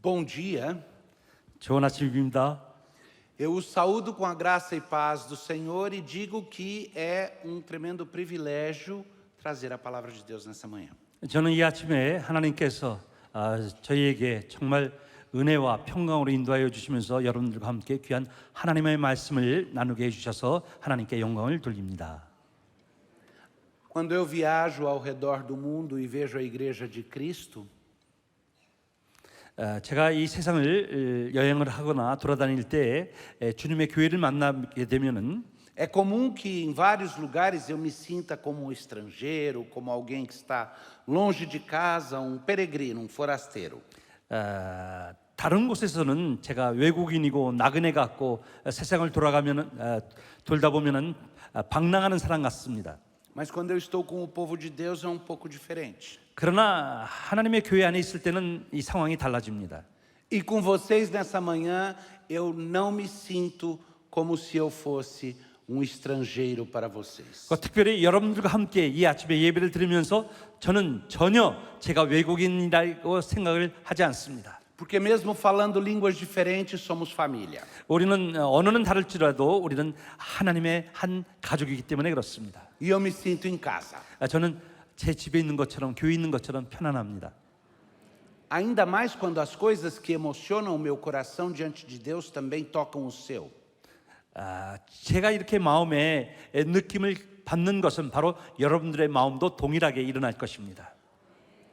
Bom dia. 좋은 아침입니다. Eu os saúdo com a graça e paz do Senhor e digo que é um tremendo privilégio trazer a palavra de Deus nessa manhã. 저는 이 아침에 하나님께서 저희에게 정말 은혜와 평강으로 인도하여 주시면서 여러분들과 함께 귀한 하나님의 말씀을 나누게 해주셔서 하나님께 영광을 돌립니다. Quando eu viajo ao redor do mundo e vejo a igreja de Cristo, 제가 이 세상을 여행을 하거나 돌아다닐 때 주님의 교회를 만나게 되면은 é comum que em vários lugares eu me sinta como um estrangeiro, como alguém que está longe de casa, um peregrino, um forasteiro. 다른 곳에서는 제가 외국인이고 나그네 같고 세상을 돌다 보면은 방랑하는 사람 같습니다. Mas quando eu estou com o povo de Deus é um pouco diferente. 그러나 하나님의 교회 안에 있을 때는 이 상황이 달라집니다. E com vocês nessa manhã eu não me sinto como se eu fosse um estrangeiro para vocês. 특별히 여러분들과 함께 이 아침에 예배를 드리면서 저는 전혀 제가 외국인이라고 생각을 하지 않습니다. Porque mesmo falando línguas diferentes, somos família. 우리는 언어는 다를지라도 우리는 하나님의 한 가족이기 때문에 그렇습니다. E eu me sinto em casa. 저는 제 집에 있는 것처럼 교회 있는 것처럼 편안합니다. Ainda mais quando as coisas que emocionam o meu coração diante de Deus também tocam o seu. 제가 이렇게 마음에 느낌을 받는 것은 바로 여러분들의 마음도 동일하게 일어날 것입니다.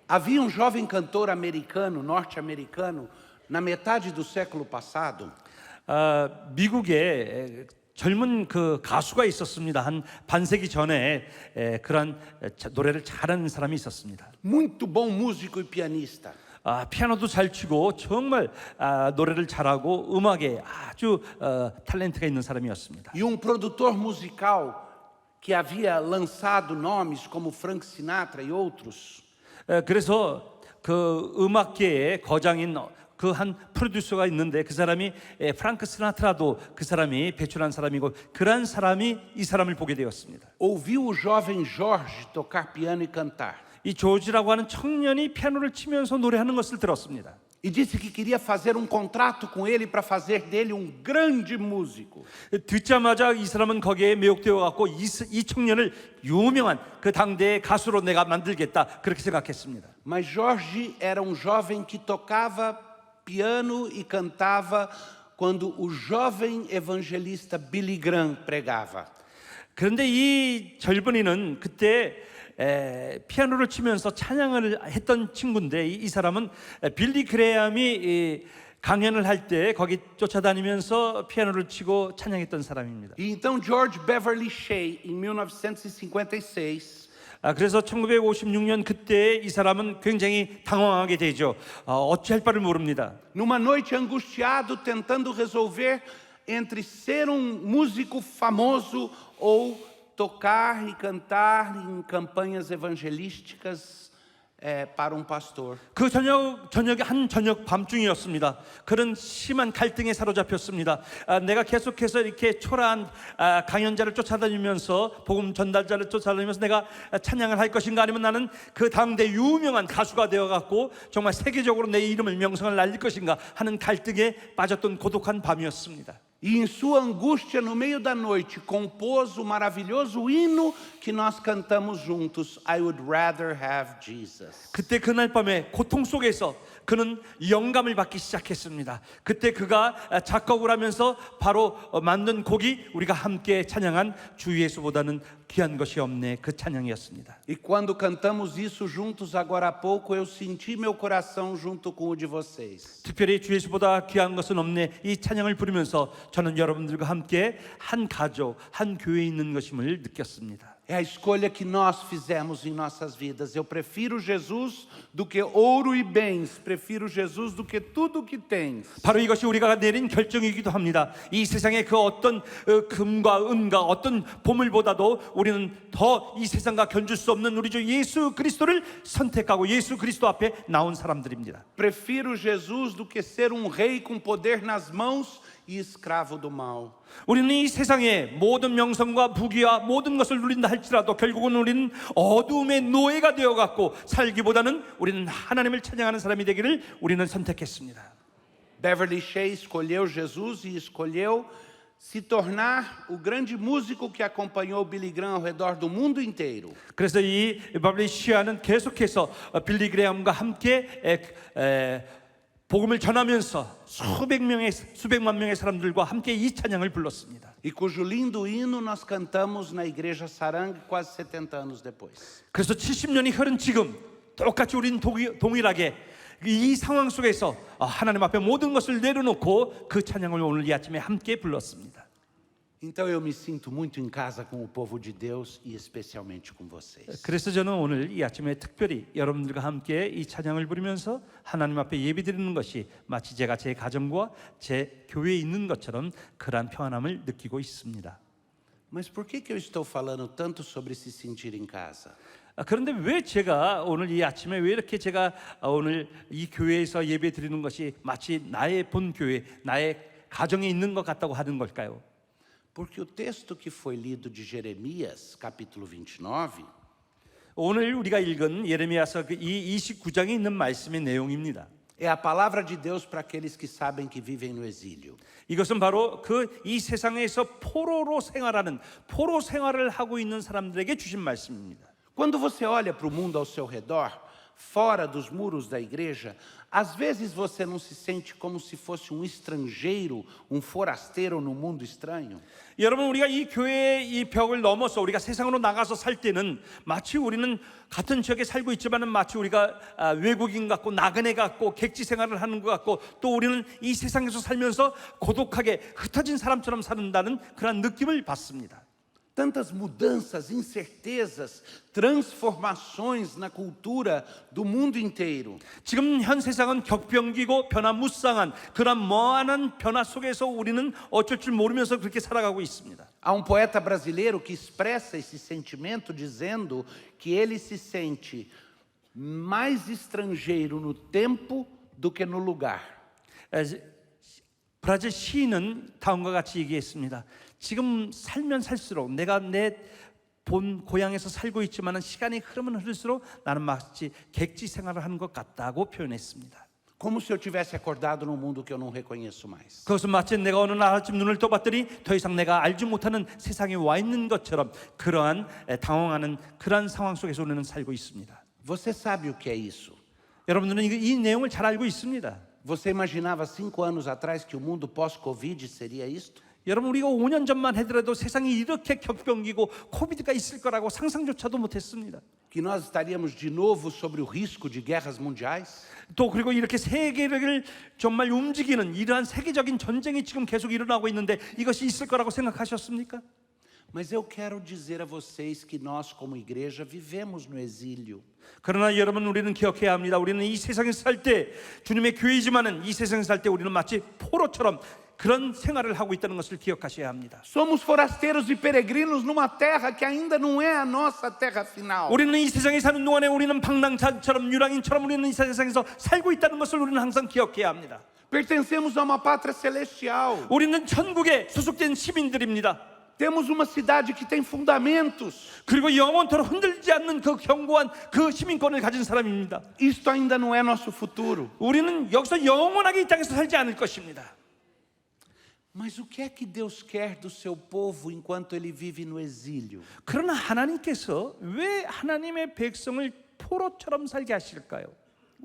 Havia um jovem cantor americano, norte-americano, na metade do século passado, 미국에 젊은 그 가수가 있었습니다. 한 반세기 전에 그런 노래를 잘하는 사람이 있었습니다. muito bom músico e pianista. 피아노도 잘 치고 정말 노래를 잘하고 음악에 아주 탤런트가 있는 사람이었습니다. E um produtor musical que havia lançado nomes como Frank Sinatra e outros. 그래서 그 음악계의 거장인 그 한 프로듀서가 있는데 그 사람이 프랑크 시나트라도 그 사람이 배출한 사람이고 그런 사람이 이 사람을 보게 되었습니다. Ouviu o jovem Jorge tocar piano e cantar. 이 조지라고 하는 청년이 피아노를 치면서 노래하는 것을 들었습니다. E disse que queria fazer um contrato com ele para fazer dele um grande músico. 듣자마자 이 사람은 거기에 매혹되어 갖고 이 청년을 유명한 그 당대의 가수로 내가 만들겠다 그렇게 생각했습니다. Mas Jorge era um jovem que tocava piano e cantava quando o jovem evangelista Billy Graham pregava. 그런데 이 젊은이는 그때 피아노를 치면서 찬양을 했던 친구인데 이 사람은 빌리 그레암이 강연을 할 때 거기 쫓아다니면서 피아노를 치고 찬양했던 사람입니다. E então George Beverly Shea, em 1956, 그래서 1956년 그때 이 사람은 굉장히 당황하게 되죠. 어찌할 바를 모릅니다. numa noite angustiado, tentando resolver entre ser um músico famoso ou tocar e cantar em campanhas evangelísticas para um pastor. 그 저녁이 한 저녁 밤중이었습니다. 그런 심한 갈등에 사로잡혔습니다. 내가 계속해서 이렇게 초라한 강연자를 쫓아다니면서 복음 전달자를 쫓아다니면서 내가 찬양을 할 것인가 아니면 나는 그 당대 유명한 가수가 되어갖고 정말 세계적으로 내 이름을 명성을 날릴 것인가 하는 갈등에 빠졌던 고독한 밤이었습니다. E em sua angústia, no meio da noite, compôs o maravilhoso hino que nós cantamos juntos, I would rather have Jesus. 그때 그날 밤에 고통 속에서 그는 영감을 받기 시작했습니다. 그때 그가 작곡을 하면서 바로 만든 곡이 우리가 함께 찬양한 주 예수보다는 귀한 것이 없네 그 찬양이었습니다. E quando cantamos isso juntos agora há pouco, eu senti meu coração junto com o de vocês. 특별히 주 예수보다 귀한 것은 없네 이 찬양을 부르면서 저는 여러분들과 함께 한 가족, 한 교회에 있는 것임을 느꼈습니다. É a escolha que nós fizemos em nossas vidas. Eu prefiro Jesus do que ouro e bens. Prefiro Jesus do que tudo que tens. 바로 이것이 우리가 내린 결정이기도 합니다. 이 세상의 그 어떤 금과 은과 어떤 보물보다도 우리는 더 이 세상과 견줄 수 없는 우리 주 예수 그리스도를 선택하고 예수 그리스도 앞에 나온 사람들입니다. Prefiro Jesus do que ser um rei com poder nas mãos e escravo do mal. 우리는 이 세상의 모든 명성과 부귀와 모든 것을 누린다 할지라도 결국은 우리는 어두움의 노예가 되어갖고 살기보다는 우리는 하나님을 찬양하는 사람이 되기를 우리는 선택했습니다. Beverly Shea escolheu Jesus e escolheu se tornar o grande músico que acompanhou Billy Graham ao redor do mundo inteiro. 그래서 이 버블리 시아는 계속해서 빌리 그레이엄과 함께 복음을 전하면서 수백만 명의 사람들과 함께 이 찬양을 불렀습니다. E cujo lindo hino nós cantamos na Igreja Sarang quase 70 anos depois. 그래서 70년이 흐른 지금 똑같이 우리는 동일하게 이 상황 속에서 하나님 앞에 모든 것을 내려놓고 그 찬양을 오늘 이 아침에 함께 불렀습니다. Então eu me sinto muito em casa com o povo de Deus e especialmente com vocês. 그래서 저는 오늘 이 아침에 특별히 여러분들과 함께 이 찬양을 부르면서 하나님 앞에 예배드리는 것이 마치 제가 제 가정과 제 교회에 있는 것처럼 그러한 평안함을 느끼고 있습니다. Mas por que eu estou falando tanto sobre se sentir em casa? 그런데 왜 제가 오늘 이 아침에 왜 이렇게 제가 오늘 이 교회에서 예배 드리는 것이 마치 나의 본 교회, 나의 가정에 있는 것 같다고 하는 걸까요? Porque o texto que foi lido de Jeremias, capítulo 29, 오늘 우리가 읽은 예레미야서 이 29장에 있는 말씀의 내용입니다. é a palavra de Deus para aqueles que sabem que vivem no exílio. 이것은 바로 이 세상에서 포로 생활을 하고 있는 사람들에게 주신 말씀입니다. Quando você olha para o mundo ao seu redor, fora dos muros da igreja, às vezes você não se sente como se fosse um estrangeiro, um forasteiro no mundo estranho? 여러분, 우리가 이 교회의 이 벽을 넘어서 우리가 세상으로 나가서 살 때는 마치 우리는 같은 지역에 살고 있지만은 마치 우리가 외국인 같고 나그네 같고 객지 생활을 하는 것 같고 또 우리는 이 세상에서 살면서 고독하게 흩어진 사람처럼 산다는 그런 느낌을 받습니다. Tantas mudanças, incertezas, transformações na cultura do mundo inteiro. 지금 현 세상은 격변기고 변화무쌍한 그런 무한한 변화 속에서 우리는 어쩔 줄 모르면서 그렇게 살아가고 있습니다. Há um poeta brasileiro que expressa esse sentimento dizendo que ele se sente mais estrangeiro no tempo do que no lugar. 브라질 시인은 다음과 같이 얘기했습니다. 지금 살면 살수록 내가 내 본 고향에서 살고 있지만 시간이 흐르면 흐를수록 나는 마치 객지 생활을 하는 것 같다고 표현했습니다. Como se eu tivesse acordado num mundo que eu não reconheço mais. 그것은 마치 내가 어느 날 아침 눈을 떠봤더니 더 이상 내가 알지 못하는 세상에 와 있는 것처럼 그러한 당황하는 그러한 상황 속에서 우리는 살고 있습니다. Você sabe o que é isso? 여러분들은 이 내용을 잘 알고 있습니다. Você imaginava 5 anos atrás que o mundo pós-Covid seria isto? 여러분, 우리가 5년 전만 하더라도 세상이 이렇게 격변기고 코비드가 있을 거라고 상상조차도 못했습니다. Que nós estaríamos de novo sobre o risco de guerras mundiais? 또 그리고 이렇게 세계를 정말 움직이는 이러한 세계적인 전쟁이 지금 계속 일어나고 있는데 이것이 있을 거라고 생각하셨습니까? Mas eu quero dizer a vocês que nós como igreja vivemos no exílio. 그러나 여러분, 우리는 기억해야 합니다. 우리는 이 세상에서 살 때 주님의 교회이지만은 이 세상에서 살 때 우리는 마치 포로처럼 그런 생활을 하고 있다는 것을 기억하셔야 합니다. Somos forasteiros e peregrinos numa terra que ainda não é a nossa terra final. 우리는 이 세상에 사는 동안에 우리는 방랑자처럼 유랑인처럼 우리는 이 세상에서 살고 있다는 것을 우리는 항상 기억해야 합니다. Pertencemos a uma pátria celestial. 우리는 천국에 소속된 시민들입니다. Temos uma cidade que tem fundamentos. 그리고 영원토록 흔들리지 않는 그 견고한 그 시민권을 가진 사람입니다. Isto ainda não é nosso futuro. 우리는 여기서 영원하게 이 땅에서 살지 않을 것입니다. Mas o que é que Deus quer do seu povo enquanto ele vive no exílio? 그러나 하나님께서 왜 하나님의 백성을 포로처럼 살게 하실까요?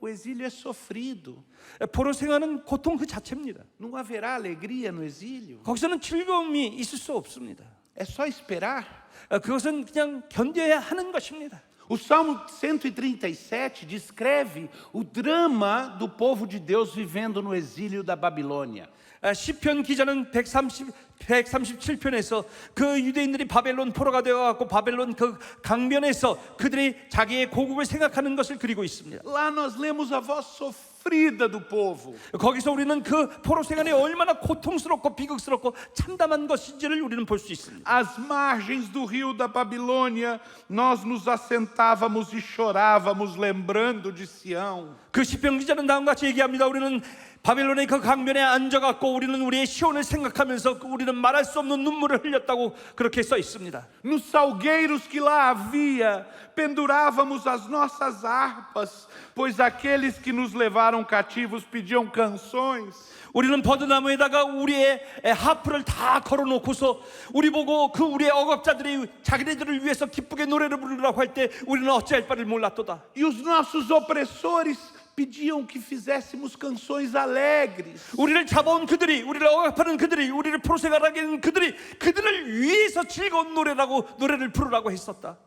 O exílio é sofrido. 포로 생활은 고통 그 자체입니다. Não haverá alegria no exílio. 거기서는 즐거움이 있을 수 없습니다. É só esperar. 그것은 그냥 견뎌야 하는 것입니다. O Salmo 137 descreve o drama do povo de Deus vivendo no exílio da Babilônia. 시편 기자는 137편에서 그 유대인들이 바벨론 포로가 되어갖고 바벨론 그 강변에서 그들이 자기의 고국을 생각하는 것을 그리고 있습니다. Lá nós lemos a voz sofrida do povo. 거기서 우리는 그 포로 생활이 얼마나 고통스럽고 비극스럽고 참담한 것인지를 우리는 볼 수 있습니다. Às margens do rio da Babilônia, nós nos assentávamos e chorávamos lembrando de Sião. 그 시편 기자는 다음과 같이 얘기합니다. 우리는 바빌론의 그 강변에 앉아갖고 우리는 우리의 시온을 생각하면서 우리는 말할 수 없는 눈물을 흘렸다고 그렇게 써 있습니다. Nos salgueiros que lá havia, pendurávamos as nossas harpas, pois aqueles que nos levaram cativos pediam canções. 우리는 버드나무에다가 우리의 하프를 다 걸어놓고서 우리 보고 그 우리의 억압자들이 자기네들을 위해서 기쁘게 노래를 부르라고 할 때 우리는 어찌할 바를 몰랐도다. E os nossos opressores pediam que fizéssemos canções alegres. 우리를 잡아온 그들이, 우리를 억압하는 그들이, 우리를 포로생활하게 하는 그들이 그들을 위해서 즐거운 노래를 부르라고 했었다.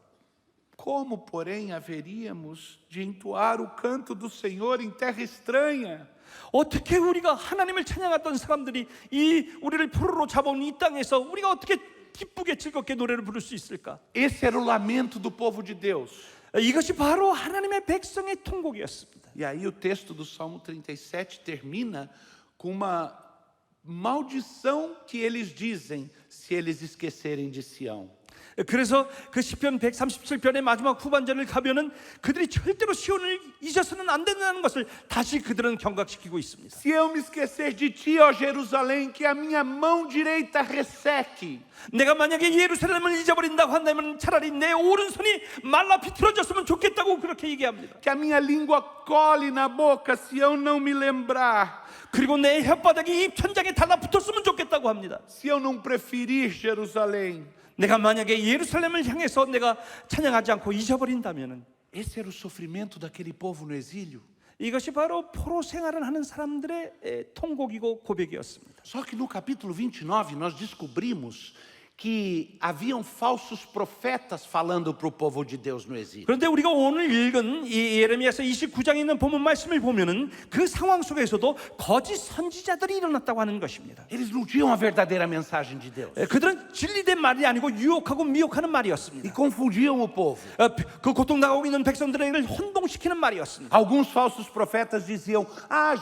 Como, porém, haveríamos de entoar o canto do Senhor em terra estranha? 어떻게 우리가 하나님을 찬양했던 사람들이 이 우리를 포로로 잡아온 이 땅에서 우리가 어떻게 기쁘게 즐겁게 노래를 부를 수 있을까? Esse era o lamento do povo de Deus. 이것이 바로 하나님의 백성의 통곡이었습니다. E aí o texto do Salmo 37 termina com uma maldição que eles dizem se eles esquecerem de Sião. 그래서 그 시편 137편의 마지막 후반절을 가면은 그들이 절대로 시온을 잊어서는 안 된다는 것을 다시 그들은 경각시키고 있습니다. Se eu me esquecer de ti, ó Jerusalém, que a minha mão direita resseque. 내가 만약에 예루살렘을 잊어버린다고 한다면 차라리 내 오른손이 말라 비틀어졌으면 좋겠다고 그렇게 얘기합니다. Que a minha língua cole na boca se eu não me lembrar. 그리고 내 혓바닥이 입 천장에 달라붙었으면 좋겠다고 합니다. Se eu não preferir Jerusalém. 내가 만약에 예루살렘을 향해서 내가 찬양하지 않고 잊어버린다면은 Esse era o sofrimento daquele povo no exílio. 이것이 바로 포로 생활을 하는 사람들의 통곡이고 고백이었습니다. Só que no capítulo 29 nós descobrimos que haviam falsos profetas falando para o povo de Deus no exílio. 그런데 우리가 오늘 읽은 이 예레미야서 29장에 있는 본문 말씀을 보면은 그 상황 속에서도 거짓 선지자들이 일어났다고 하는 것입니다. Eles não tinham a verdadeira mensagem de Deus. 그들은 진리된 말이 아니고 유혹하고 미혹하는 E 말이었습니다. confundiam o povo. 그 고통당하고 있는 백성들을 혼동시키는 말이었습니다. Alguns falsos profetas diziam: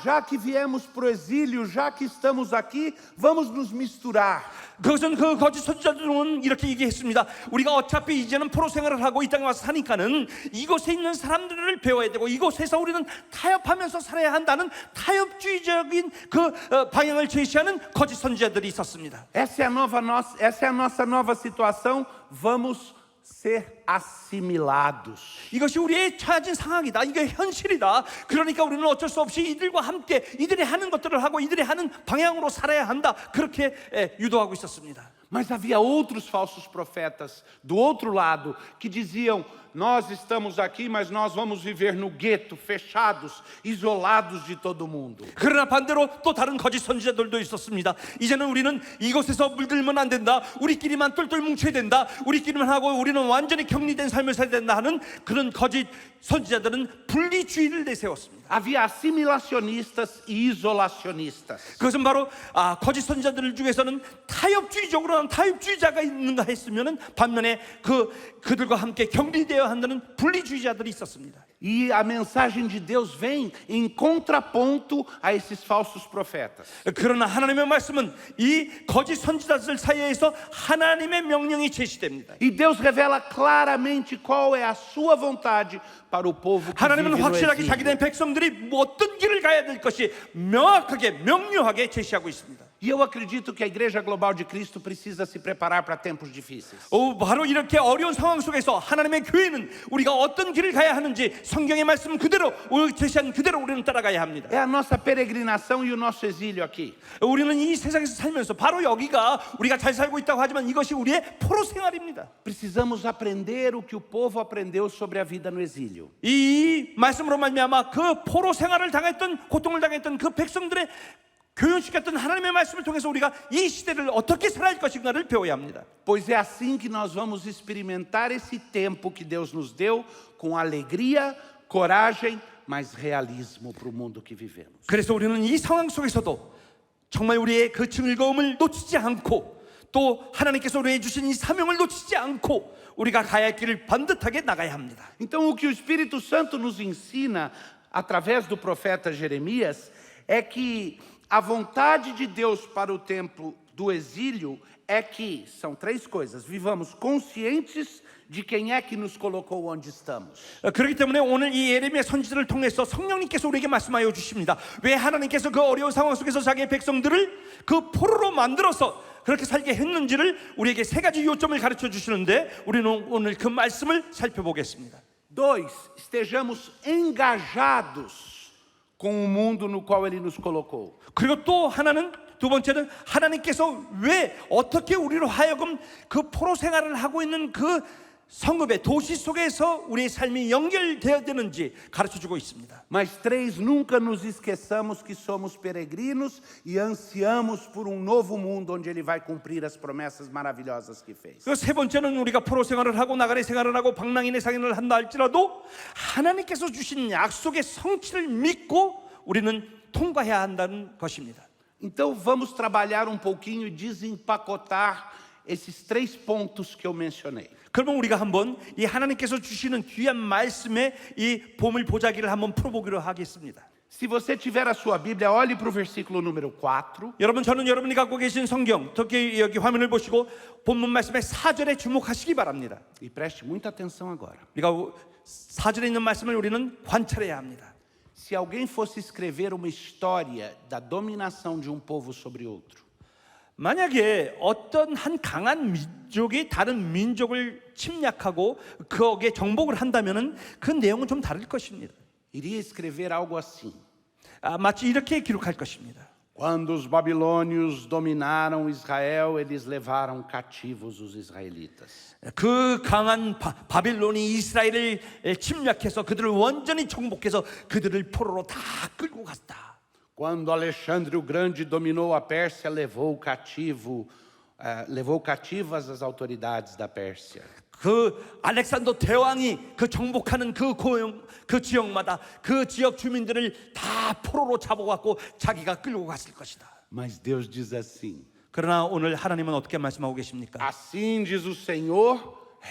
já que viemos para o exílio, já que estamos aqui, vamos nos misturar. 그것은 그 거짓 선지자들은 이렇게 얘기했습니다. 우리가 어차피 이제는 포로 생활을 하고 이 땅에 와서 사니까는 이곳에 있는 사람들을 배워야 되고 이곳에서 우리는 타협하면서 살아야 한다는 타협주의적인 그 방향을 제시하는 거짓 선지자들이 있었습니다. Essa é a nossa nova situação. Vamos ser assimilados. 이것이 우리의 처해진 상황이다. 이게 현실이다. 그러니까 우리는 어쩔 수 없이 이들과 함께 이들이 하는 것들을 하고 이들이 하는 방향으로 살아야 한다. 그렇게 유도하고 있었습니다. Mas havia outros falsos profetas do outro lado que diziam: nós estamos aqui, mas nós vamos viver no gueto, fechados, isolados de todo mundo. 그러나 반대로 또 다른 거짓 선지자들도 있었습니다. 이제는 우리는 이곳에서 물들면 안 된다. 우리끼리만 똘똘 뭉쳐야 된다. 우리끼리만 하고 우리는 완전히 격리된 삶을 살아야 된다 하는 그런 거짓 선지자들은 분리주의를 내세웠습니다. Havia assimilacionistas e isolacionistas. 그것은 바로 거짓 선지자들 중에서는 타협주의적으로는 타협주의자가 있는가 했으면은 반면에 그들과 함께 격리되어야 한다는 분리주의자들이 있었습니다. E a mensagem de Deus vem em contraponto a esses falsos profetas. 그러나 하나님의 말씀은 이 거짓 선지자들 사이에서 하나님의 명령이 제시됩니다. E Deus revela claramente qual é a sua vontade para o povo que vive 하나님은 no 확실하게 exílio. 자기네 백성들이 어떤 길을 가야 될 것이 명확하게 명료하게 제시하고 있습니다. E eu acredito que a Igreja Global de Cristo precisa se preparar para tempos difíceis. 바로 이렇게 어려운 상황 속에서 하나님의 교회는 우리가 어떤 길을 가야 하는지 성경의 말씀 그대로 제시한 그대로 우리는 따라가야 합니다. É a nossa peregrinação e o nosso exílio aqui. 우리는 이 세상에서 살면서 바로 여기가 우리가 잘 살고 있다고 하지만 이것이 우리의 포로 생활입니다. Precisamos aprender o que o povo aprendeu sobre a vida no exílio. 이 말씀으로 말미암아 그 포로 생활을 당했던 고통을 당했던 그 백성들의 교훈시켰던 하나님의 말씀을 통해서 우리가 이 시대를 어떻게 살아야 할 것인가를 배워야 합니다. Pois é assim que nós vamos experimentar esse tempo que Deus nos deu com alegria, coragem, mas realismo para o mundo que vivemos. 그래서 우리는 이 상황 속에서도 정말 우리의 그 즐거움을 놓치지 않고 또 하나님께서 우리에게 주신 이 사명을 놓치지 않고 우리가 가야 할 길을 반듯하게 나가야 합니다. Então o que o Espírito Santo nos ensina através do profeta Jeremias é que a vontade de Deus para o tempo do exílio é que, são três coisas, vivamos conscientes de quem é que nos colocou onde estamos. 그렇기 때문에 오늘 이 예레미야 선지자를 통해서 성령님께서 우리에게 말씀하여 주십니다. 왜 하나님께서 그 어려운 상황 속에서 자기의 백성들을 그 포로로 만들어서 그렇게 살게 했는지를 우리에게 세 가지 요점을 가르쳐 주시는데 우리는 오늘 그 말씀을 살펴보겠습니다. 2, estejamos engajados com o mundo no qual Ele nos colocou. 그리고 또 하나는 두 번째는 하나님께서 왜 어떻게 우리로 하여금 그 포로 생활을 하고 있는 그 성읍의 도시 속에서 우리의 삶이 연결되어야 되는지 가르쳐주고 있습니다. Mas 3, nunca nos esqueçamos que somos peregrinos e ansiamos por um novo mundo onde Ele vai cumprir as promessas maravilhosas que fez. 그 세 번째는 우리가 포로 생활을 하고 나가리 생활을 하고 방랑인의 생활을 한다 할지라도 하나님께서 주신 약속의 성취를 믿고 우리는 통과해야 한다는 것입니다. Então vamos trabalhar um pouquinho e desempacotar esses 3 pontos que eu mencionei. 그러면 우리가 한번 이 하나님께서 주시는 귀한 말씀의 이 보물 보자기를 한번 풀어보기로 하겠습니다. Se você tiver a sua Bíblia, olhe para o versículo número 4. 여러분 저는 여러분이 갖고 계신 성경 특히 여기 화면을 보시고 본문 말씀의 4절에 주목하시기 바랍니다. E preste muita atenção agora. 우리가 4절에 있는 말씀을 우리는 관찰해야 합니다. Se alguém fosse escrever uma história da dominação de um povo sobre outro, 만약에 어떤 한 강한 민족이 다른 민족을 침략하고 거기에 정복을 한다면은 그 내용은 좀 다를 것입니다. iria escrever algo assim: 마치 이렇게 기록할 것입니다. Quando os babilônios dominaram Israel, eles levaram cativos os israelitas. 그 강한 바빌론이 이스라엘을 침략해서 그들을 완전히 정복해서 그들을 포로로 다 끌고 갔다. Quando Alexandre o Grande dominou a Pérsia, levou cativas as autoridades da Pérsia. 그 알렉산더 대왕이 그 정복하는 그 지역마다 그 지역 주민들을 다 포로로 잡아갖고 자기가 끌고 갔을 것이다. Mas Deus diz assim: 그러나 오늘 하나님은 어떻게 말씀하고 계십니까? Assim diz o Senhor,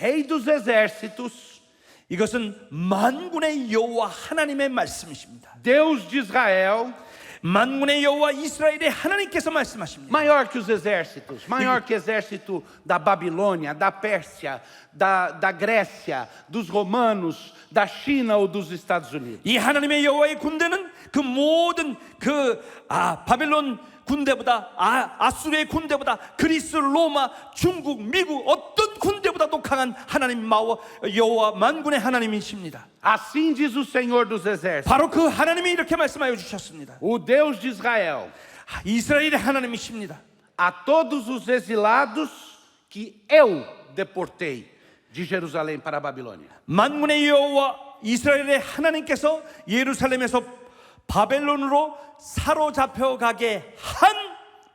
Rei dos exércitos, 이것은 만군의 여호와 하나님의 말씀이십니다. Deus de Israel, 만군의 여호와 이스라엘의 하나님께서 말씀하십니다. maior que os exércitos, maior que o exército da Babilônia, da Pérsia, da Grécia, dos romanos, da China ou dos Estados Unidos. 이 하나님의 여호와의 군대는 그 모든 바빌론 군대보다 아수르의 군대보다 그리스, 로마, 중국, 미국 어떤 군대보다도 강한 하나님 여호와 만군의 하나님이십니다. Assim diz o Senhor dos exércitos, 바로 그 하나님이 이렇게 말씀하여 주셨습니다. o Deus de Israel, 이스라엘의 하나님이십니다. a todos os exilados que eu deportei de Jerusalém para a Babilônia. 만군의 여호와 이스라엘의 하나님께서 예루살렘에서 바벨론으로 사로잡혀 가게 한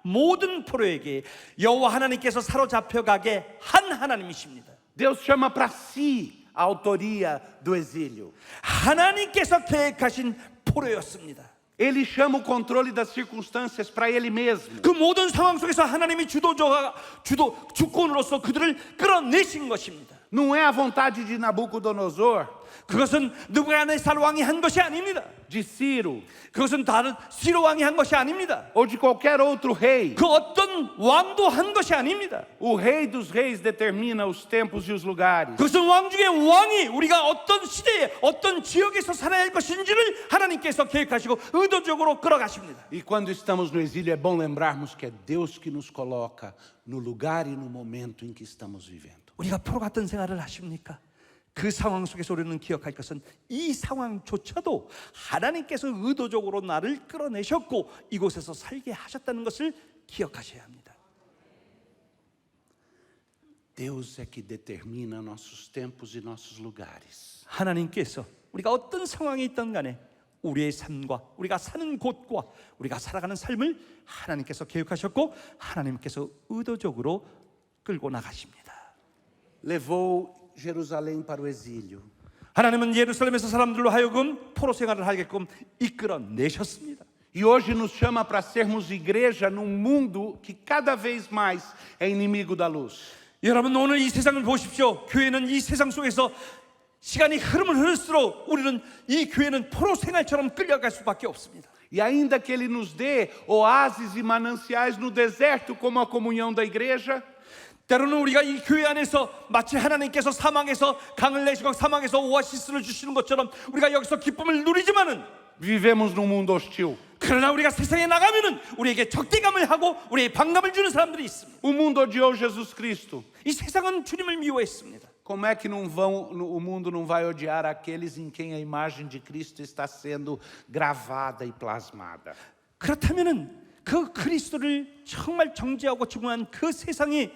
모든 포로에게 여호와 하나님께서 사로잡혀 가게 한 하나님이십니다. Deus chama para si a autoria do exílio. 하나님께서 계획하신 포로였습니다. Ele chama o controle das circunstâncias para ele mesmo. 그 모든 상황 속에서 하나님이 주권으로서 그들을 끌어내신 것입니다. Não é a vontade de Nabucodonosor, 그것은 느부갓네살 왕이 한 것이 아닙니다. de Ciro 그것은 다른 시로 왕이 한 것이 아닙니다. ou de qualquer outro rei. 그 어떤 왕도 한 것이 아닙니다. O rei dos reis determina os tempos e os lugares. 그것은 왕 중에 왕이 우리가 어떤 시대에 어떤 지역에서 살아야 할 것인지를 하나님께서 계획하시고 의도적으로 끌어가십니다. E quando estamos no exílio é bom lembrarmos que é Deus que nos coloca no lugar e no momento em que estamos vivendo. 우리가 포로 같은 생활을 하십니까? 그 상황 속에서 우리는 기억할 것은 이 상황조차도 하나님께서 의도적으로 나를 끌어내셨고 이곳에서 살게 하셨다는 것을 기억하셔야 합니다. Deus é que determina nossos tempos e nossos lugares. 하나님께서 우리가 어떤 상황에 있든 간에 우리의 삶과 우리가 사는 곳과 우리가 살아가는 삶을 하나님께서 계획하셨고 하나님께서 의도적으로 끌고 나가십니다. Levou Jerusalém para o exílio. 하나님은 예루살렘에서 사람들로 하여금 포로 생활을 하게끔 이끌어내셨습니다. E hoje nos chama para sermos igreja num mundo que cada vez mais é inimigo da luz. 여러분 오늘 이 세상을 보십시오. 교회는 이 세상 속에서 시간이 흐르면 흐를수록 우리는 이 교회는 포로 생활처럼 끌려갈 수밖에 없습니다. E ainda que Ele nos dê oásis e mananciais no deserto, como a comunhão da igreja, 때로는 우리가 이 교회 안에서 마치 하나님께서 사막에서 강을 내시고 사막에서 오아시스를 주시는 것처럼 우리가 여기서 기쁨을 누리지만은 vivemos num mundo hostil. 그러나 우리가 세상에 나가면은 우리에게 적대감을 하고 우리의 반감을 주는 사람들이 있습니다. O mundo odiou Jesus Cristo. 이 세상은 주님을 미워했습니다. Como é que o mundo não vai odiar aqueles em quem a imagem de Cristo está sendo gravada e plasmada? 그렇다면은 그 그리스도를 정말 정죄하고 증오한 그 세상이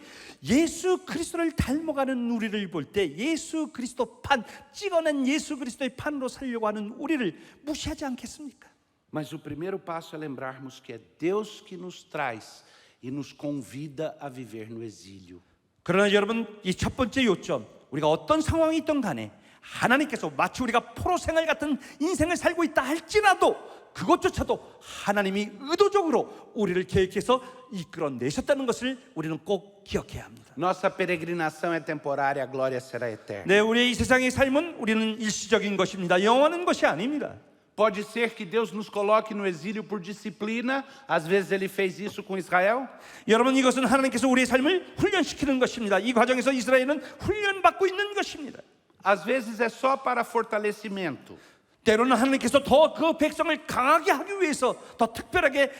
예수 그리스도를 닮아가는 우리를 볼 때 예수 그리스도 판, 찍어낸 예수 그리스도의 판으로 살려고 하는 우리를 무시하지 않겠습니까? Mas o primeiro passo é lembrarmos que é Deus que nos traz e nos convida a viver no exílio. 그러나 여러분, 이 첫 번째 요점, 우리가 어떤 상황이 있던 간에 하나님께서 마치 우리가 포로 생활 같은 인생을 살고 있다 할지라도 그것조차도 하나님이 의도적으로 우리를 계획해서 이끌어내셨다는 것을 우리는 꼭 기억해야 합니다. Nossa peregrinação é temporária, a glória será eterna. 네, 우리의 이 세상의 삶은 우리는 일시적인 것입니다. 영원한 것이 아닙니다. Pode ser que Deus nos coloque no exílio por disciplina. Às vezes Ele fez isso com Israel. 여러분, 이것은 하나님께서 우리의 삶을 훈련시키는 것입니다. 이 과정에서 이스라엘은 훈련받고 있는 것입니다. Às vezes é só para fortalecimento. 때로는 하나님께서 더 그 백성을 강하게 하기 위해서 더 특별하게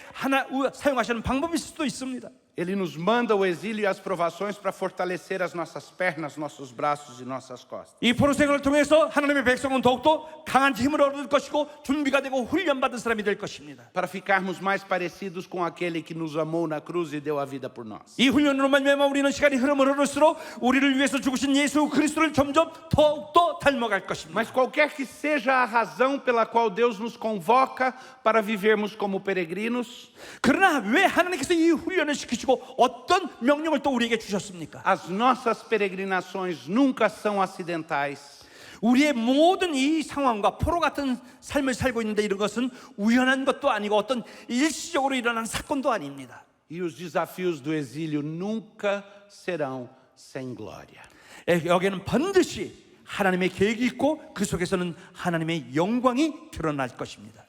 사용하시는 방법일 수도 있습니다. Ele nos manda o exílio e as provações para fortalecer as nossas pernas, nossos braços e nossas costas. 이 포로 생활을 통해서 하나님의 백성은 더욱더 강한 힘을 얻을 것이고 준비가 되고 훈련받은 사람이 될 것입니다. Para ficarmos mais parecidos com aquele que nos amou na cruz e deu a vida por nós. 이 훈련으로 말미암아 우리는 시간이 흐를수록 우리를 위해서 죽으신 예수 그리스도를 점점 더욱더 닮아갈 것입니다. Mas qualquer que seja a razão pela qual Deus nos convoca para vivermos como peregrinos, 그러나 왜 하나님께서 이 훈련을 시키시고 어떤 명령을 또 우리에게 주셨습니까? as nossas peregrinações nunca são acidentais. 우리의 모든 이 상황과 포로 같은 삶을 살고 있는데 이런 것은 우연한 것도 아니고 어떤 일시적으로 일어난 사건도 아닙니다. E os desafios do exílio nunca serão sem glória. 여기에는 반드시 하나님의 계획이 있고 그 속에서는 하나님의 영광이 드러날 것입니다.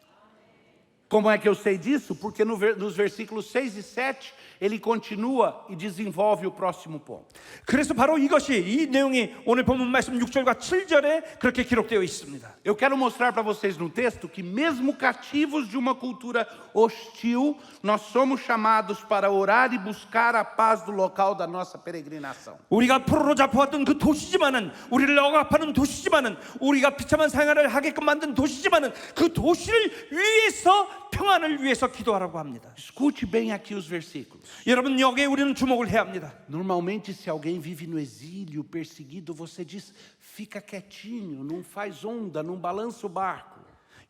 Como é que eu sei disso? Porque nos versículos 6 e 7 ele continua e desenvolve o próximo ponto. 그래서 바로 이것이 이 내용이 오늘 본문 말씀 6절과 7절에 그렇게 기록되어 있습니다. Eu quero mostrar para vocês no texto que mesmo cativos de uma cultura hostil, nós somos chamados para orar e buscar a paz do local da nossa peregrinação. 우리가 포로로 잡혀왔던 그 도시지만은 우리를 억압하는 도시지만은 우리가 비참한 생활을 하게끔 만든 도시지만은 그 도시를 위해서 평안을 위해서 기도하라고 합니다. Escute bem aqui os versículos. 여러분, 여기에 우리는 주목을 해야 합니다. Normalmente, se alguém vive no exílio, perseguido, você diz: fica quietinho, não faz onda, não balança o barco.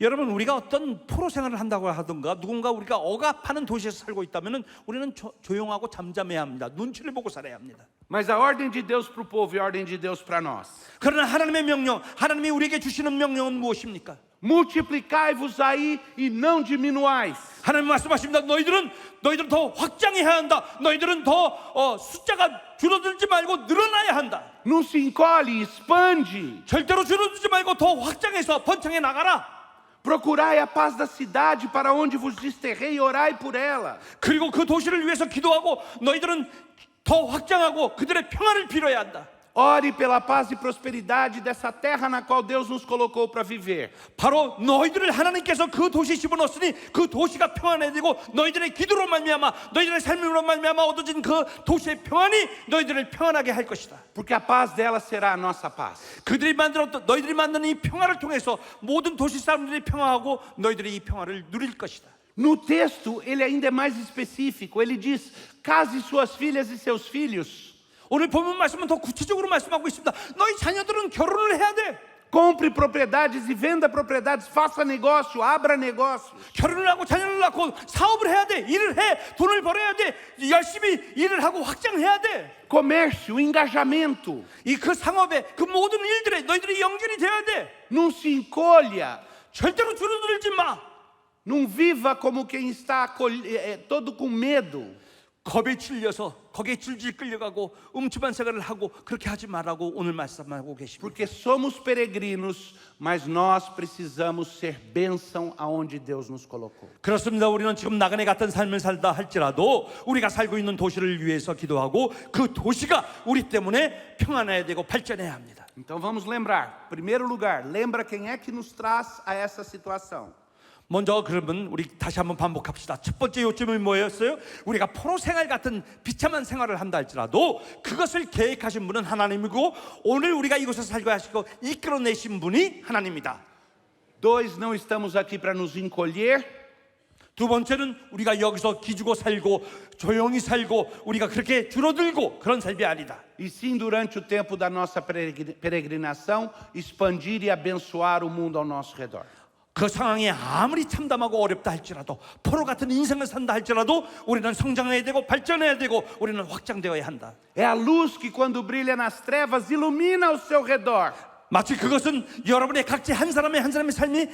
여러분, 우리가 어떤 포로 생활을 한다고 하던가 누군가 우리가 억압하는 도시에서 살고 있다면은 우리는 조용하고 잠잠해야 합니다. 눈치를 보고 살아야 합니다. Mas a ordem de Deus para o povo e a ordem de Deus para nós. 그러나 하나님의 명령, 하나님이 우리에게 주시는 명령은 무엇입니까? Multiplicai-vos aí e não diminuais. 하나님 말씀하십니다. 너희들은 더 확장해야 한다. 너희들은 더 숫자가 줄어들지 말고 늘어나야 한다. Não se encolhe, expande. 절대로 줄어들지 말고 더 확장해서 번창해 나가라. Procurai a paz da cidade para onde vos desterrei e orai por ela. 그리고 그 도시를 위해서 기도하고 너희들은 더 확장하고 그들의 평안을 빌어야 한다. Ore pela paz e prosperidade dessa terra na qual Deus nos colocou para viver. 바로 너희들을 하나님께서 그 도시에 집어넣었으니 그 도시가 평안해지고 너희들의 기도로 말미암아 너희들의 삶으로 말미암아 얻어진 그 도시의 평안이 너희들을 평안하게 할 것이다. Porque a paz dela será a nossa paz. 너희들이 만드는 이 평화를 통해서 모든 도시 사람들이 평화하고 너희들이 이 평화를 누릴 것이다. No texto, ele ainda é mais específico. Ele diz: case suas filhas e seus filhos. 오늘 본문 말씀은 더 구체적으로 말씀하고 있습니다. 너희 자녀들은 결혼을 해야 돼. Compre propriedades e venda propriedades. Faça negócio, abra negócios. 결혼을 하고 자녀를 낳고 사업을 해야 돼. 일을 해. 돈을 벌어야 돼. 열심히 일을 하고 확장해야 돼. Comércio, engajamento. 이 그 상업에 그 모든 일들에 너희들이 연결이 돼야 돼. Não se encolha. 절대로 줄어들지 마. Não viva como quem está todo com medo. 겁에 질려서 거기에 질질 끌려가고 음침한 생활을 하고 그렇게 하지 말라고 오늘 말씀하고 계십니다. Porque somos peregrinos, mas nós precisamos ser bênção aonde Deus nos colocou. 그렇습니다. 우리는 지금 나그네 같은 삶을 살다 할지라도 우리가 살고 있는 도시를 위해서 기도하고 그 도시가 우리 때문에 평안해야 되고 발전해야 합니다. Então vamos lembrar, primeiro lugar, lembra quem é que nos traz a essa situação. 먼저 그러면 우리 다시 한번 반복합시다. 첫 번째 요점이 뭐였어요? 우리가 포로 생활 같은 비참한 생활을 한다 할지라도 그것을 계획하신 분은 하나님이고 오늘 우리가 이곳에서 살고 하시고 이끌어내신 분이 하나님입니다. Dois, não estamos aqui para nos encolher. 두 번째는 우리가 여기서 기죽어 살고 조용히 살고 우리가 그렇게 줄어들고 그런 삶이 아니다. E sim, durante o tempo da nossa peregrinação, expandir e abençoar o mundo ao nosso redor. 그 상황이 아무리 참담하고 어렵다 할지라도 포로 같은 인생을 산다 할지라도 우리는 성장해야 되고 발전해야 되고 우리는 확장되어야 한다. É a luz que quando brilha nas trevas ilumina ao seu redor. 마치 그것은 여러분의 각자 한 사람의 삶이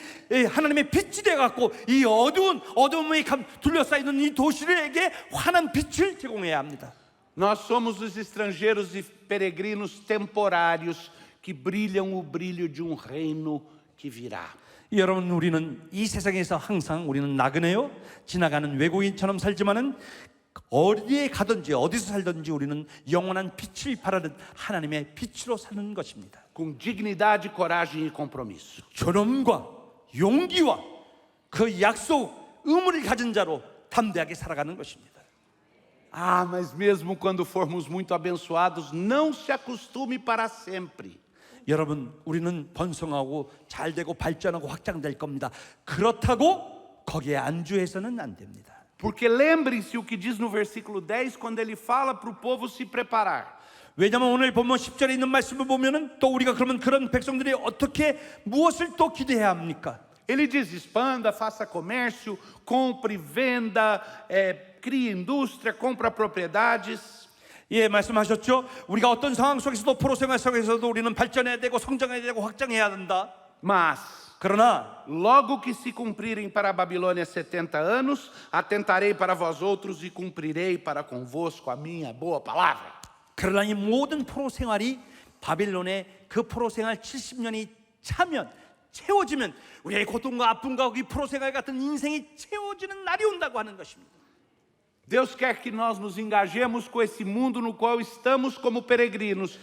하나님의 빛이 되어갖고 이 어두움에 둘러싸이는 이 도시에게 환한 빛을 제공해야 합니다. Nós somos os estrangeiros e peregrinos temporários que brilham o brilho de um reino que virá. 여러분 우리는 이 세상에서 항상 우리는 나그네요 지나가는 외국인처럼 살지만은 어디에 가든지 어디서 살든지 우리는 영원한 빛을 바라는 하나님의 빛으로 사는 것입니다. Com dignidade, coragem e compromisso. 존엄과 용기와 그 약속 의무를 가진 자로 담대하게 살아가는 것입니다. Ah, mas mesmo quando formos muito abençoados, não se acostume para sempre. 여러분 우리는 번성하고 잘되고 발전하고 확장될 겁니다. 그렇다고 거기에 안주해서는 안 됩니다. Porque lembre-se o que diz no versículo 10, quando ele fala para o povo se preparar. 왜냐하면 오늘 본문 10절에 있는 말씀을 보면은 또 우리가 그러면 그런 백성들이 어떻게 무엇을 또 기대해야 합니까? Ele diz: expanda, faça comércio, compre, venda, crie indústria, compra propriedades. 예, 말씀하셨죠. 우리가 어떤 상황 속에서도 포로 생활 속에서도 우리는 발전해야 되고 성장해야 되고 확장해야 된다. Mas, 그러나 logo que se cumprirem para a Babilônia 70 anos, atentarei para vós outros e cumprirei para convosco a minha boa palavra. 그러나 이 모든 포로 생활이 바빌론의 그 포로 생활 70년이 차면 채워지면 우리의 고통과 아픔과 이 포로 생활 같은 인생이 채워지는 날이 온다고 하는 것입니다. Deus quer que nós nos engajemos com esse mundo no qual estamos como peregrinos,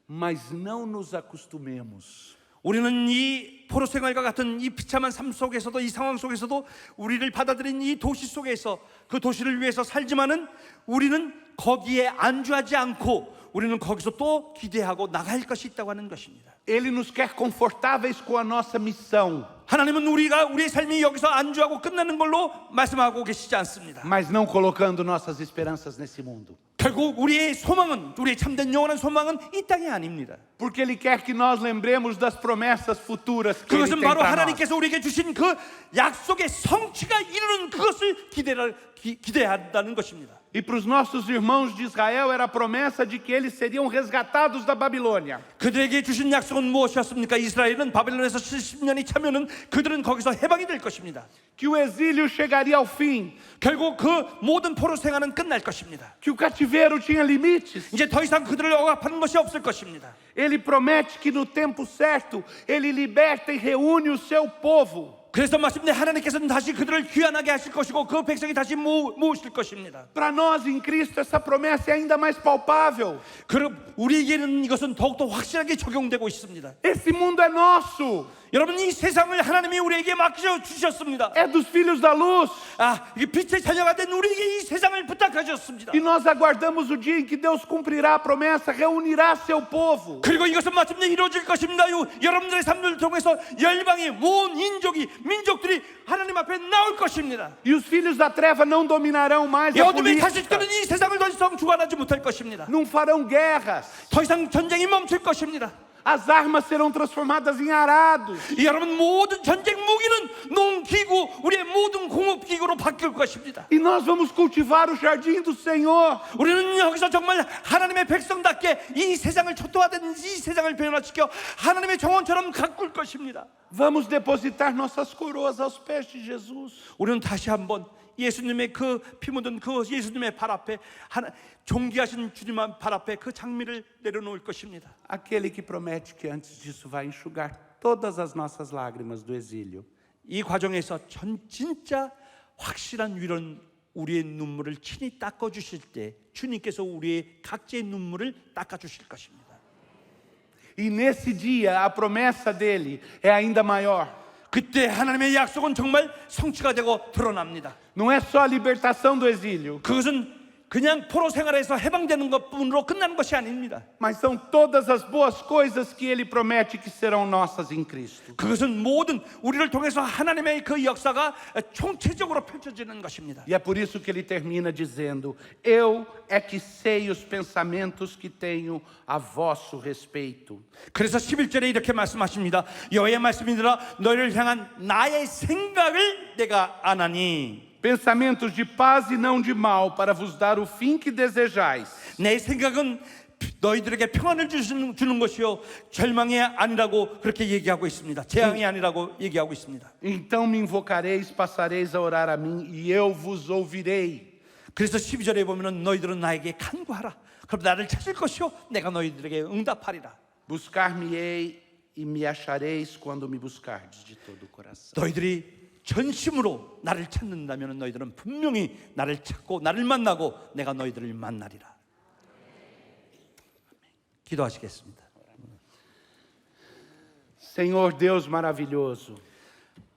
mas não nos acostumemos. 우리는 이 포로 생활과 같은 이 비참한 삶 속에서도 이 상황 속에서도 우리를 받아들인 이 도시 속에서 그 도시를 위해서 살지만은 우리는 거기에 안주하지 않고 우리는 거기서 또 기대하고 나갈 것이 있다고 하는 것입니다. Ele nos quer confortáveis com a nossa missão, 하나님은 우리의 삶이 여기서 안주하고 끝나는 걸로 말씀하고 계시지 않습니다. mas não colocando nossas esperanças nesse mundo. 결국 우리의 소망은 우리의 참된 영원한 소망은 이 땅이 아닙니다. Porque Ele quer que nós lembremos das promessas futuras que Ele 그것은 tem 바로 para nós. 하나님께서 우리에게 주신 그 약속의 성취가 이루는 그것을 기대해야 한다는 것입니다. E para os nossos irmãos de Israel era a promessa de que eles seriam resgatados da Babilônia. 그들에게 주신 약속은 무엇이었습니까? 이스라엘은 바벨론에서 70년이 차면은 그들은 거기서 해방이 될 것입니다. Que o exílio chegaria ao fim. 결국 그 모든 포로 생활은 끝날 것입니다. Que o cativeiro tinha limites. 이제 더 이상 그들을 억압하는 것이 없을 것입니다. Ele promete que no tempo certo Ele liberta e reúne o seu povo. 그래서 마침내 하나님께서는 다시 그들을 귀환하게 하실 것이고 그 백성이 다시 모으실 것입니다. Para nós em Cristo essa promessa é ainda mais palpável. 그럼 우리에게는 이것은 더욱더 확실하게 적용되고 있습니다. Esse mundo é nosso. 여러분 이 세상을 하나님이 우리에게 맡겨 주셨습니다. É dos filhos da luz. 이 빛의 자녀가 된 우리에게 이 세상을 부탁하셨습니다. E nós aguardamos o dia em que Deus cumprirá a promessa, reunirá seu povo. 그리고 이것은 마침내 이루어질 것입니다. 여러분들의 삶을 통해서 열방의 온 민족들이 하나님 앞에 나올 것입니다. E os filhos da treva não dominarão mais a 어둠의 política. 자식들은 이 세상을 더 이상 주관하지 못할 것입니다. Não farão guerras. 더 이상 전쟁이 멈출 것입니다. As armas serão transformadas em arados. 여러분 모든 전쟁 무기는 농기구 우리의 모든 공업기구로 바뀔 것입니다. E nós vamos cultivar o jardim do Senhor. 우리는 여기서 정말 하나님의 백성답게 이 세상을 초토화된 이 세상을 변화시켜 하나님의 정원처럼 가꿀 것입니다. Vamos depositar nossas coroas aos pés de Jesus. 우리는 다시 한번 예수님의 그 피 묻은 그 예수님의 발 앞에 존귀하신 주님 발 앞에 그 장미를 내려놓을 것입니다. Aquele que promete que antes disso vai enxugar todas as nossas lágrimas do exílio. 이 과정에서 진짜 확실한 위로는 우리의 눈물을 친히 닦아주실 때 주님께서 우리의 각자의 눈물을 닦아주실 것입니다. E nesse dia a promessa dele é ainda maior. 그때 하나님의 약속은 정말 성취가 되고 드러납니다. Não é só a libertação do exílio, 그것은 그냥 포로 생활에서 해방되는 것뿐으로 끝나는 것이 아닙니다. mas são todas as boas coisas que ele promete que serão nossas em Cristo. 그것은 모든 우리를 통해서 하나님의 그 역사가 총체적으로 펼쳐지는 것입니다. E é por isso que ele termina dizendo: Eu é que sei os pensamentos que tenho a vosso respeito. 그래서 11절에 이렇게 말씀하십니다. 여호와의 말씀이니라 너희를 향한 나의 생각을 내가 아나니 Pensamentos de paz e não de mal, para vos dar o fim que desejais. 내 생각은 너희들에게 평안을 주는 것이요 절망이 아니라고 그렇게 얘기하고 있습니다. 재앙이 아니라고 얘기하고 있습니다. Então me invocareis, passareis a orar a mim, e eu vos ouvirei. 그래서 12절에 보면은 너희들은 나에게 간구하라. 그럼 나를 찾을 것이요 내가 너희들에게 응답하리라. Buscar-me-ei e me achareis quando me buscardes de todo o coração. 너희들이 전심으로 나를 찾는다면 너희들은 분명히 나를 찾고 나를 만나고 내가 너희들을 만나리라. 기도하시겠습니다. Senhor Deus maravilhoso,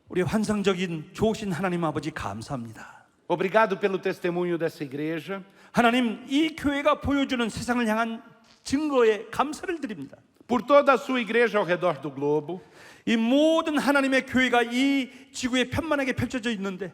우리 환상적인 좋으신 하나님 아버지 감사합니다. obrigado pelo testemunho dessa igreja. 하나님 이 교회가 보여주는 세상을 향한 증거에 감사를 드립니다. Por toda a sua igreja ao redor do globo. 이 모든 하나님의 교회가 이 지구에 편만하게 펼쳐져 있는데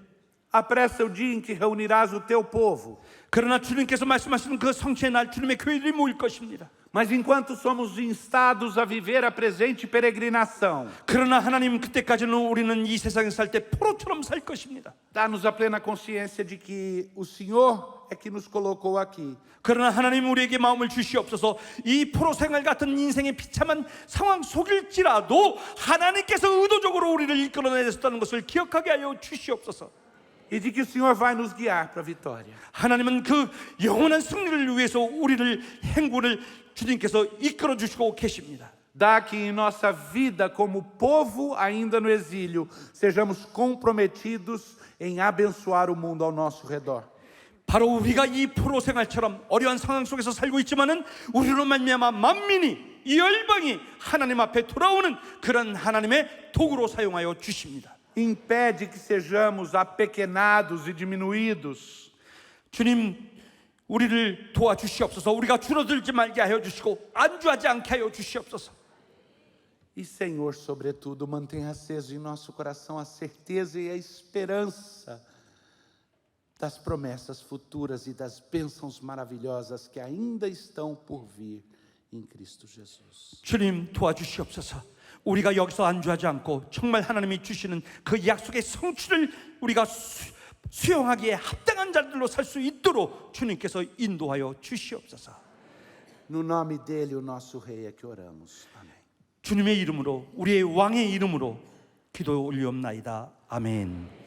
Apressa o dia em que reunirás o teu povo. 그러나 주님께서 말씀하시는 그 성취의 날 주님의 교회들이 모일 것입니다. Mas enquanto somos instados a viver a presente peregrinação, 그러나 하나님 그때까지는 우리는 이 세상에 살 때 포로처럼 살 것입니다. dá-nos a plena consciência de que o Senhor é que nos colocou aqui. 그러나 하나님 우리에게 마음을 주시옵소서. 이 포로 생활 같은 인생의 비참한 상황 속일지라도 하나님께서 의도적으로 우리를 이끌어내셨다는 것을 기억하게 하여 주시옵소서. E de que o Senhor vai nos guiar para a vitória. 하나님은 그 영원한 승리를 위해서 우리를 행군을 주님께서 이끌어 주시고 계십니다. Dá que em nossa vida como povo ainda no exílio, sejamos comprometidos em abençoar o mundo ao nosso redor. 바로 우리가 이 포로 생활처럼 어려운 상황 속에서 살고 있지만은 우리로 말미암아 만민이 이 열방이 하나님 앞에 돌아오는 그런 하나님의 도구로 사용하여 주십니다. Impede que sejamos apequenados e diminuídos. 주님 우리를 도와주시옵소서. 우리가 줄어들지 말게 하여 주시고 안주하지 않게 하여 주시옵소서. E Senhor, sobretudo, mantenha aceso em nosso coração a certeza e a esperança das promessas futuras e das bênçãos maravilhosas que ainda estão por vir em Cristo Jesus. 주님 도와주시옵소서. 우리가 여기서 안주하지 않고 정말 하나님이 주시는 그 약속의 성취를 우리가 수용하기에 합당한 자들로 살 수 있도록 주님께서 인도하여 주시옵소서. No nome dele, o nosso Rei, é que oramos. Amém. 주님의 이름으로 우리의 왕의 이름으로 기도 올리옵나이다. 아멘.